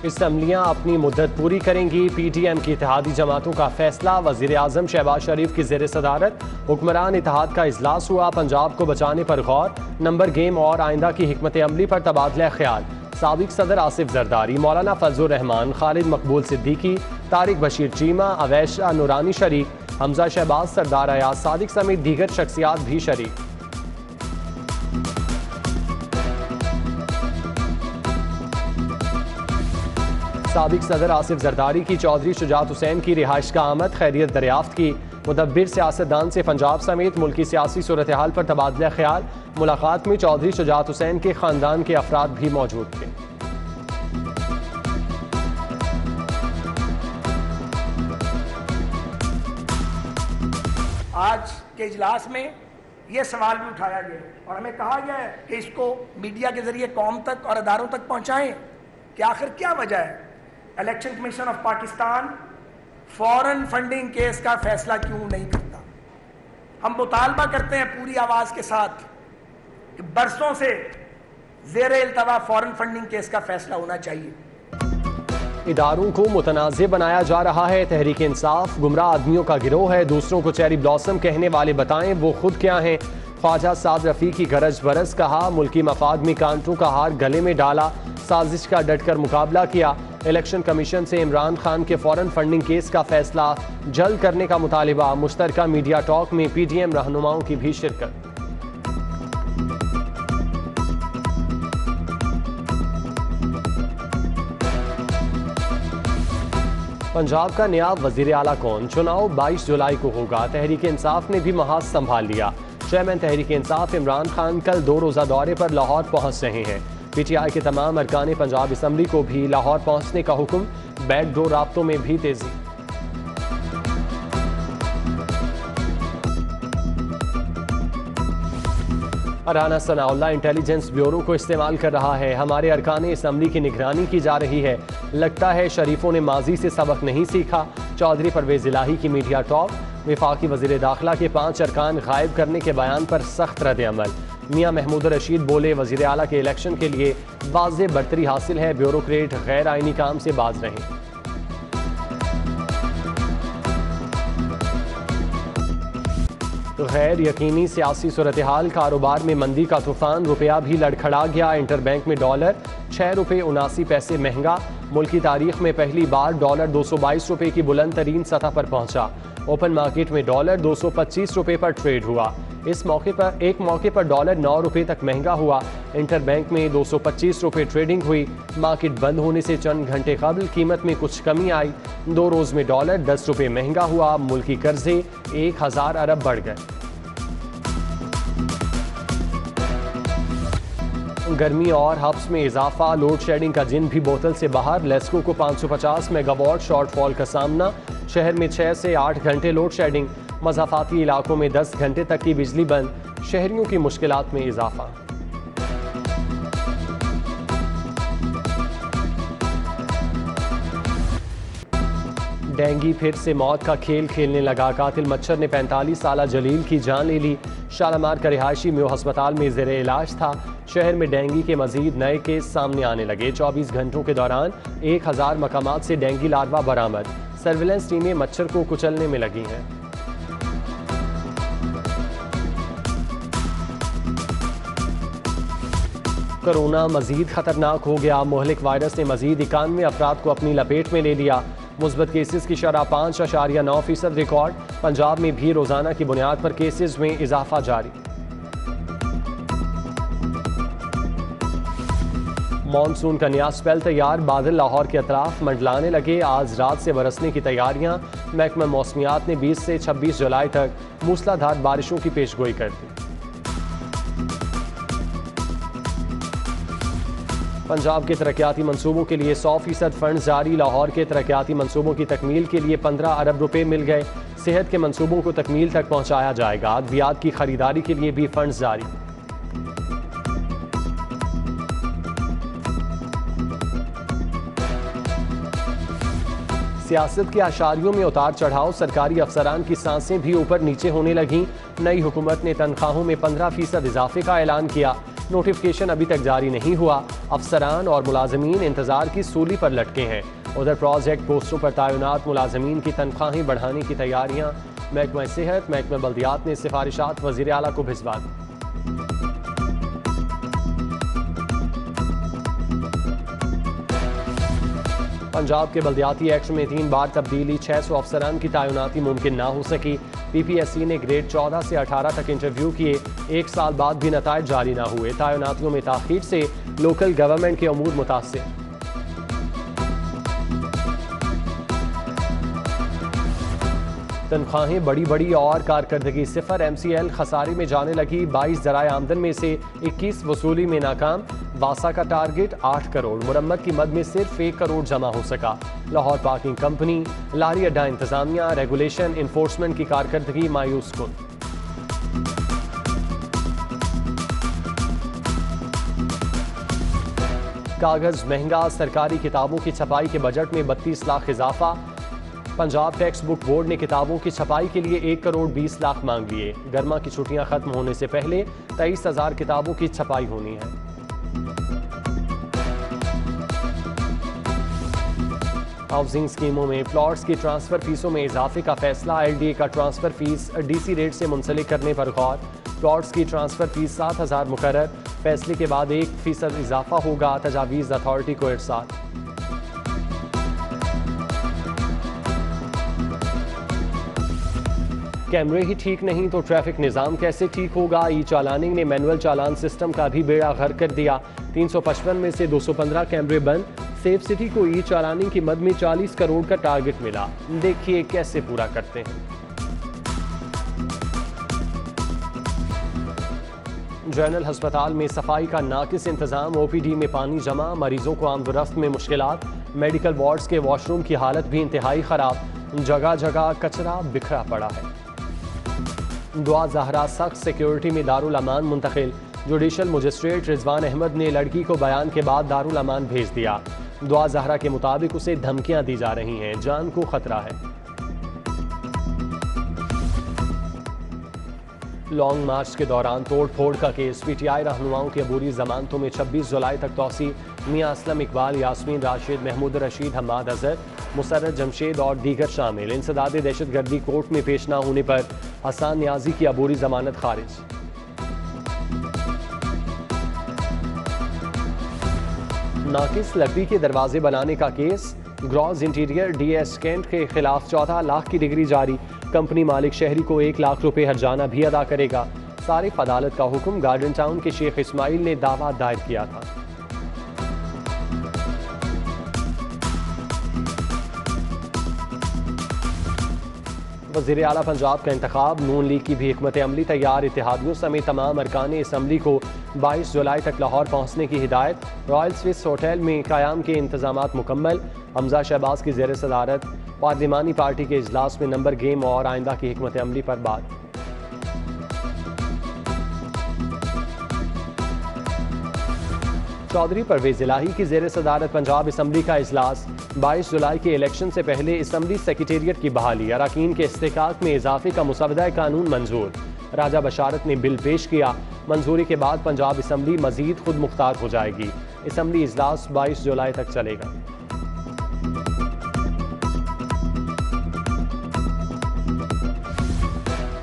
असम्बलियाँ अपनी मुद्दत पूरी करेंगी। PTM की इत्तेहादी जमातों का फैसला। वज़ीर आज़म शहबाज शरीफ की ज़ेर सदारत हुक्मरान इत्तेहाद का इजलास हुआ। पंजाब को बचाने पर गौर, नंबर गेम और आइंदा की हिकमत अमली पर तबादला ख्याल। साबिक सदर आसिफ जरदारी, मौलाना फजलुर रहमान, खालिद मकबूल सिद्दीकी, तारिक बशीर चीमा, अवैश नूरानी शरीक, हमजा शहबाज, सरदार अयाज सादिक समेत दीगर शख्सियात भी शरीक। साबिक सदर आसिफ जरदारी की चौधरी शुजात हुसैन की रिहाइश का आमद, खैरियत दरियाफ्त की। मुदब्बिर सियासतदान से पंजाब समेत मुल्की सियासी सूरत हाल पर तबादला ख्याल। मुलाकात में चौधरी शुजात हुसैन के खानदान के अफराद भी मौजूद थे। आज के इजलास में यह सवाल भी उठाया गया और हमें कहा गया है कि इसको मीडिया के जरिए कौम तक और अदारों तक पहुंचाएं कि आखिर क्या वजह है election commission of Pakistan foreign funding case का फैसला क्यों नहीं करता। हम मुतालबा करते हैं पूरी आवाज के साथ कि बरसों से ज़ेर इल्तवा फॉरेन फंडिंग केस का फैसला होना चाहिए। इदारों को मुतनाज़े बनाया जा रहा है। तहरीक इंसाफ गुमराह आदमियों का गिरोह है। दूसरों को चेरी ब्लॉसम कहने वाले बताएं वो खुद क्या हैं। ख्वाजा साद रफ़ी की गरज बरस, कहा मुल्की मफाद में कांटों का हार गले में डाला, साजिश का डटकर मुकाबला किया। इलेक्शन कमीशन से इमरान खान के फॉरेन फंडिंग केस का फैसला जल्द करने का मुतालिबा। मुश्तरका मीडिया टॉक में PTM रहनुमाओं की भी शिरकत। पंजाब का नया वजीर आला कौन? चुनाव 22 जुलाई को होगा। तहरीक इंसाफ ने भी महाज संभाल लिया। चेयरमैन तहरीक इंसाफ इमरान खान कल 2 रोज़ा दौरे पर लाहौर पहुंच रहे हैं। PTI के तमाम अरकान पंजाब असम्बली को भी लाहौर पहुंचने का हुक्म। बैकडोर राब्तों में भी तेजी। अराना सनाउल्लाह इंटेलिजेंस ब्यूरो को इस्तेमाल कर रहा है। हमारे अरकान असम्बली की निगरानी की जा रही है। लगता है शरीफों ने माजी से सबक नहीं सीखा। चौधरी परवेज इलाही की मीडिया टॉक। वफाकी वज़ीर दाखिला के 5 अरकान गायब करने के बयान पर सख्त रद्द अमल। मियाँ महमूद रशीद बोले वज़ीर आला के इलेक्शन के लिए वाज़े बरतरी हासिल है। ब्यूरोक्रेट गैर आइनी काम से बाज रहें। गैर यकीनी सियासी सूरत हाल, कारोबार में मंदी का तूफान, रुपया भी लड़खड़ा गया। इंटरबैंक में डॉलर 6 रुपये 79 पैसे महंगा। मुल्क की तारीख में पहली बार डॉलर 222 रुपये की बुलंद तरीन सतह पर पहुंचा। ओपन मार्केट में डॉलर 225 रुपये पर ट्रेड हुआ। इस मौके पर डॉलर 9 रुपये तक महंगा हुआ। इंटरबैंक में 225 रुपये ट्रेडिंग हुई। मार्केट बंद होने से चंद घंटे कबल कीमत में कुछ कमी आई। 2 रोज़ में डॉलर 10 रुपये महंगा हुआ। मुल्की कर्जे 1000 अरब बढ़ गए। गर्मी और हब्स में इजाफा, लोड शेडिंग का जिन भी बोतल से बाहर। लेस्को को 550 मेगावाट शॉर्टफॉल का सामना। शहर में 6 से 8 घंटे लोड शेडिंग। मज़ाफ़ाती इलाकों में 10 घंटे तक की बिजली बंद। शहरियों की मुश्किलात में इजाफा। डेंगू फिर से मौत का खेल खेलने लगा। कातिल मच्छर ने 45 साला जलील की जान ले ली। शालामार का रिहायशी म्यू अस्पताल में ज़ेर इलाज था। शहर में डेंगू के मजीद नए केस सामने आने लगे। 24 घंटों के दौरान 1000 मकामात से डेंगू लार्वा बरामद। सर्विलेंस टीमें मच्छर को कुचलने में लगी हैं। कोरोना मजीद खतरनाक हो गया। मोहलिक वायरस ने मजीद 91 अफराद को अपनी लपेट में ले लिया। मुस्बत केसेस की शरह 5.9% रिकॉर्ड। पंजाब में भी रोजाना की बुनियाद पर केसेस में इजाफा जारी। मॉनसून का नया स्पेल तैयार। बादल लाहौर के अतराफ मंडलाने लगे। आज रात से बरसने की तैयारियां। महकमा मौसमियात ने 20 से 26 जुलाई तक मूसलाधार बारिशों की पेशगोई कर दी। पंजाब के तरक्याती मंसूबों के लिए 100% फंड जारी। लाहौर के तरक्याती मंसूबों की तकमील के लिए 15 अरब रुपए मिल गए। सेहत के मंसूबों को तकमील तक पहुंचाया जाएगा। अद्वियात की खरीदारी के लिए भी फंड जारी। सियासत के आशारियों में उतार चढ़ाव। सरकारी अफसरान की सांसें भी ऊपर नीचे होने लगीं। नई हुकूमत ने तनख्वाहों में 15% इजाफे का ऐलान किया। नोटिफिकेशन अभी तक जारी नहीं हुआ। अफसरान और मुलाजमीन इंतजार की सूली पर लटके हैं। उधर प्रोजेक्ट पोस्टों पर तैनात मुलाजमीन की तनख्वाहें बढ़ाने की तैयारियां। महकमा सेहत, महकमा बल्दियात ने सिफारिशात वज़ीर आला को भिजवा दी। पंजाब के बल्दियाती एक्ट में 3 बार तब्दीली, 600 अफसरान की तैनाती मुमकिन ना हो सकी। PPSC ने ग्रेड 14 से 18 तक इंटरव्यू किए, 1 साल बाद भी नतायज जारी ना हुए। तैनातियों में ताखीर से लोकल गवर्नमेंट के अमूर मुतासिर। तनख्वाहें बड़ी और कारकर्दगी सिफर। MCL खसारे में जाने लगी। 22 ज़राए आमदन में से 21 वसूली में नाकाम। वासा का टारगेट 8 करोड़, मुरम्मत की मद में सिर्फ 1 करोड़ जमा हो सका। लाहौर पार्किंग कंपनी, लारी अड्डा इंतजामिया, रेगुलेशन इन्फोर्समेंट की कारकर्दगी मायूस कुन। कागज महंगा, सरकारी किताबों की छपाई के बजट में 32 लाख इजाफा। पंजाब टेक्स्ट बुक बोर्ड ने किताबों की छपाई के लिए 1 करोड़ 20 लाख मांग लिए। गर्मा की छुट्टियां खत्म होने से पहले 23,000 किताबों की छपाई होनी है। हाउसिंग स्कीमों में प्लॉट्स की ट्रांसफर फीसों में इजाफे का फैसला। LDA का ट्रांसफर फीस DC रेट से मुंसलिक करने पर गौर। प्लॉट्स की ट्रांसफर फीस 7,000 मुकर्रर। फैसले के बाद 1% इजाफा होगा। तजावीज़ अथॉरिटी को इरसाल। कैमरे ही ठीक नहीं तो ट्रैफिक निज़ाम कैसे ठीक होगा। ई चालानिंग ने मैनुअल चालान सिस्टम का भी बेड़ा गर्क कर दिया। 355 में से 215 कैमरे बंद। सेफ सिटी को ई चालानिंग की मद में 40 करोड़ का टारगेट मिला। देखिए कैसे पूरा करते हैं। जनरल अस्पताल में सफाई का नाकिस इंतजाम। OPD में पानी जमा, मरीजों को आमदोरफ्त में मुश्किलात। मेडिकल वार्ड्स के वॉशरूम की हालत भी इंतहाई खराब। जगह जगह कचरा बिखरा पड़ा है। दुआ ज़हरा सख्त सिक्योरिटी में दारुल अमान मुंतकिल। जुडिशल मजिस्ट्रेट रिजवान अहमद ने लड़की को बयान के बाद दारुल अमान भेज दिया। दुआ ज़हरा के मुताबिक उसे धमकियां दी जा रही हैं, जान को खतरा है। लॉन्ग मार्च के दौरान तोड़ फोड़ का केस। PTI रहनुमाओं की अबूरी जमानतों में 26 जुलाई तक तौसी। मियां असलम इकबाल, यास्मीन राशिद, महमूद रशीद, हम्माद अजहर, मुसर्रत जमशेद और दीगर शामिल। इंसदाद दहशतगर्दी कोर्ट में पेश न होने पर हसन न्याजी की अबूरी जमानत खारिज। नाकिस लकड़ी के दरवाजे बनाने का case. Gross interior DS Kent के खिलाफ 14 लाख की डिग्री जारी। कंपनी मालिक शहरी को 1 लाख रुपए हर्जाना भी अदा करेगा। सारिफ अदालत का हुक्म। गार्डन टाउन के शेख इस्माइल ने दावा दायर किया था। वज़ीर आला पंजाब का इंतखाब। नून लीग की भी हिकमत अमली तैयार। इत्तेहादियों समेत तमाम अरकान असम्बली को 22 जुलाई तक लाहौर पहुँचने की हिदायत। रॉयल स्विस होटल में क़याम के इंतजामात मुकम्मल। हमजा शहबाज की ज़ेर सदारत पार्लिमानी पार्टी के इजलास में नंबर गेम और आइंदा की हिकमत अमली पर बात। चौधरी परवेज इलाही की ज़ेर सदारत पंजाब असम्बली का इजलास। 22 जुलाई के इलेक्शन से पहले असम्बली सेक्रेटेरिएट की बहाली। अरकान के इस्तेकाक में इजाफे का मुसवदा कानून मंजूर। राजा बशारत ने बिल पेश किया। मंजूरी के बाद पंजाब असम्बली मजीद खुद मुख्तार हो जाएगी। असम्बली इजलास 22 जुलाई तक चलेगा।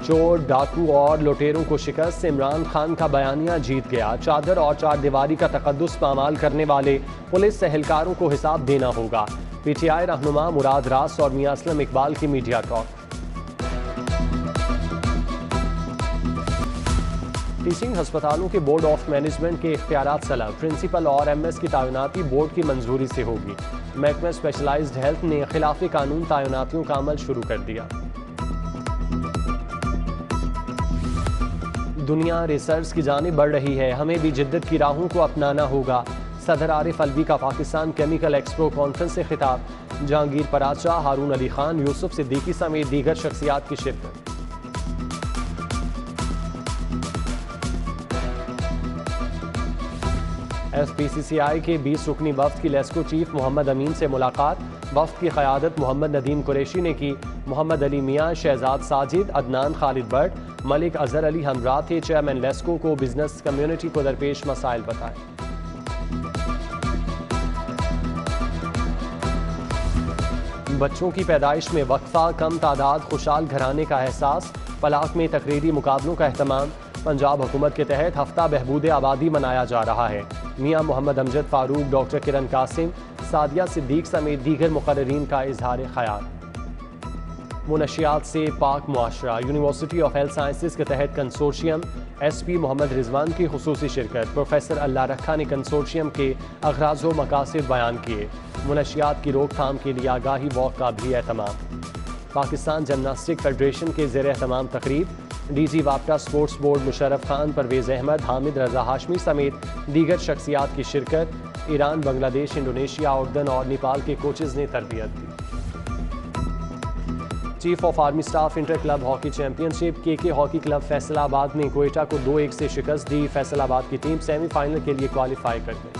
चोर, डाकू और लुटेरों को शिकस्त। इमरान खान का बयानिया जीत गया। चादर और चार दीवारी का तकद्दुस पामाल करने वाले पुलिस एहलकारों को हिसाब देना होगा। PTI रहनुमा मुराद रास और मियां असलम इकबाल की मीडिया टॉक। टीचिंग अस्पतालों के बोर्ड ऑफ मैनेजमेंट के इख्तियारात सलब। प्रिंसिपल और MS की तैनाती बोर्ड की मंजूरी से होगी। महकमा स्पेशलाइज्ड हेल्थ ने खिलाफ कानून तैनातियों का अमल शुरू कर दिया। दुनिया रिसर्च की जानिब बढ़ रही है, हमें भी जिद्दत की राहों को अपनाना होगा। सदर आरिफ अलवी का पाकिस्तान केमिकल एक्सपो कॉन्फ्रेंस से खिताब। जहांगीर पराचा, हारून अली खान, यूसुफ सिद्दीकी समेत दीगर शख्सियात की शिरकत। SPCCI के 20 रुकनी वफ्द की लेस्को चीफ मोहम्मद अमीन से मुलाकात। वफ्द की क़यादत मोहम्मद नदीम कुरैशी ने की। मोहम्मद अली मियाँ, शहजाद साजिद, अदनान खालिद बट, मलिक अजहर अली हमरा थे। चेयरमैन लेस्को को बिजनेस कम्युनिटी को दरपेश मसाइल बताए। बच्चों की पैदाइश में वक्फा, कम तादाद, खुशहाल घराने का एहसास। पलाक में तकरीरी मुकाबलों का अहतमाम। पंजाब हुकूमत के तहत हफ्ता बहबूद आबादी मनाया जा रहा है। मियाँ मोहम्मद अमजद फारूक, डॉक्टर किरण कासिम, सादिया सिद्दीक समेत दीगर मुकर्ररीन का इजहार ख्याल। मुनशियात से पाक मुआशरा। यूनिवर्सिटी ऑफ हेल्थ साइंसेज के तहत कंसोर्शियम। SP मोहम्मद रिजवान की खुसूसी शिरकत। प्रोफेसर अल्लाह रखा ने कंसोर्शियम के अगराज व मकासद बयान किए। मुनशियात की रोकथाम के लिए आगाही वॉक का भी एहतमाम। पाकिस्तान जिमनास्टिक फेडरेशन के ज़ेर एहतमाम तकरीब। DG वापटा स्पोर्ट्स बोर्ड मुशर्रफ खान, परवेज़ अहमद, हामिद रजा हाशमी समेत दीगर शख्सियात की शिरकत। ईरान, बांग्लादेश, इंडोनेशिया, उर्दन और नेपाल के कोचेज़ ने तरबियत दी। Chief of army staff inter club hockey championship. KK hockey club Faisalabad ने क्वेटा को 2-1 से शिकस्त दी। फैसलाबाद की टीम सेमीफाइनल के लिए क्वालिफाई कर गई।